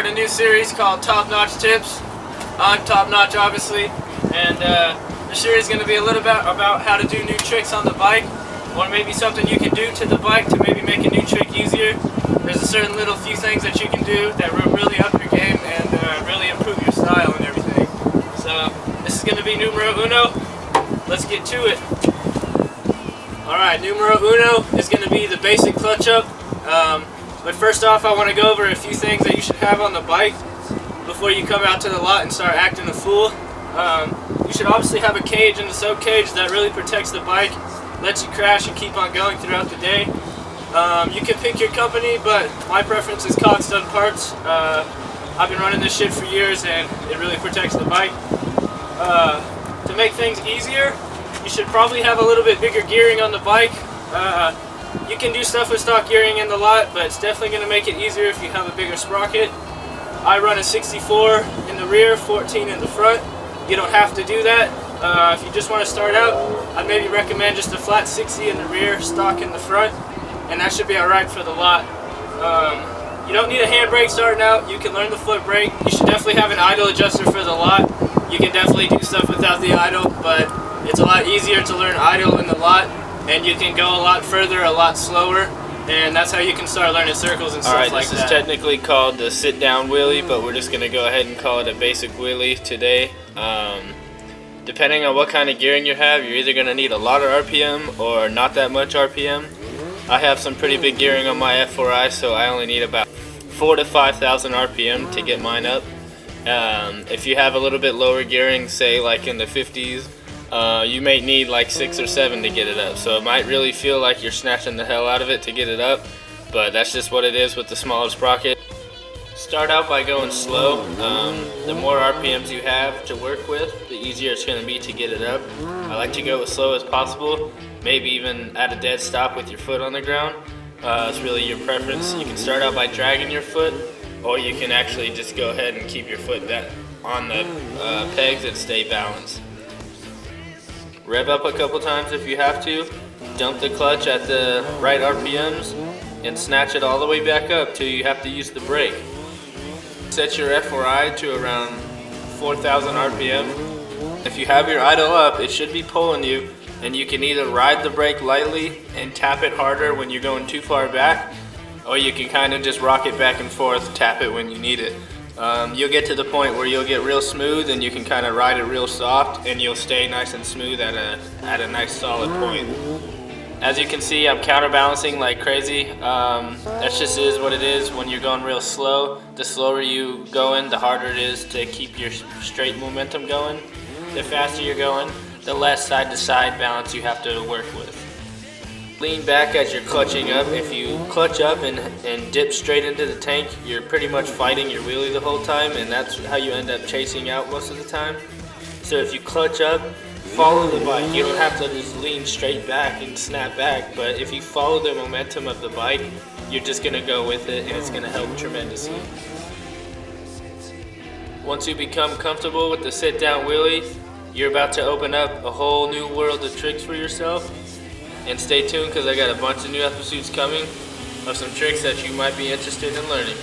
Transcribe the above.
start a new series called Topnotch Tips. I'm Topnotch, obviously, and the series is going to be a little bit about how to do new tricks on the bike, or maybe something you can do to the bike to maybe make a new trick easier. There's a certain little few things that you can do that will really up your game and really improve your style and everything. So this is going to be numero uno. Let's get to it. Alright, numero uno is going to be the basic clutch up. But first off, I want to go over a few things that you should have on the bike before you come out to the lot and start acting a fool. You should obviously have a cage and a soak cage that really protects the bike, lets you crash and keep on going throughout the day. You can pick your company, but my preference is Cogston Parts. I've been running this shit for years and it really protects the bike. To make things easier, you should probably have a little bit bigger gearing on the bike. You can do stuff with stock gearing in the lot, but it's definitely going to make it easier if you have a bigger sprocket. I run a 64 in the rear, 14 in the front. You don't have to do that. If you just want to start out, I'd maybe recommend just a flat 60 in the rear, stock in the front, and that should be alright for the lot. You don't need a handbrake starting out. You can learn the foot brake. You should definitely have an idle adjuster for the lot. You can definitely do stuff without the idle, but it's a lot easier to learn idle in the lot, and you can go a lot further, a lot slower, and that's how you can start learning circles and stuff like that. Alright, this is technically called the sit-down wheelie, but we're just going to go ahead and call it a basic wheelie today. Depending on what kind of gearing you have, you're either going to need a lot of RPM or not that much RPM. I have some pretty big gearing on my F4i, so I only need about 4,000 to 5,000 RPM to get mine up. If you have a little bit lower gearing, say like in the 50s, you may need like 6 or 7 to get it up, so it might really feel like you're snatching the hell out of it to get it up, but that's just what it is with the smaller sprocket. Start out by going slow. The more RPMs you have to work with, the easier it's going to be to get it up. I like to go as slow as possible, maybe even at a dead stop with your foot on the ground. It's really your preference. You can start out by dragging your foot, or you can actually just go ahead and keep your foot on the pegs and stay balanced. Rev up a couple times if you have to, dump the clutch at the right RPMs, and snatch it all the way back up till you have to use the brake. Set your F4i to around 4,000 RPM. If you have your idle up, it should be pulling you, and you can either ride the brake lightly and tap it harder when you're going too far back, or you can kind of just rock it back and forth, tap it when you need it. You'll get to the point where you'll get real smooth and you can kind of ride it real soft, and you'll stay nice and smooth at a nice solid point. As you can see, I'm counterbalancing like crazy. That just is what it is when you're going real slow. The slower you going, the harder it is to keep your straight momentum going. The faster you're going, the less side to side balance you have to work with. Lean back as you're clutching up. If you clutch up and dip straight into the tank, you're pretty much fighting your wheelie the whole time, and that's how you end up chasing out most of the time. So if you clutch up, follow the bike. You don't have to just lean straight back and snap back, but if you follow the momentum of the bike, you're just going to go with it, and it's going to help tremendously. Once you become comfortable with the sit-down wheelie, you're about to open up a whole new world of tricks for yourself. And stay tuned, because I got a bunch of new episodes coming of some tricks that you might be interested in learning.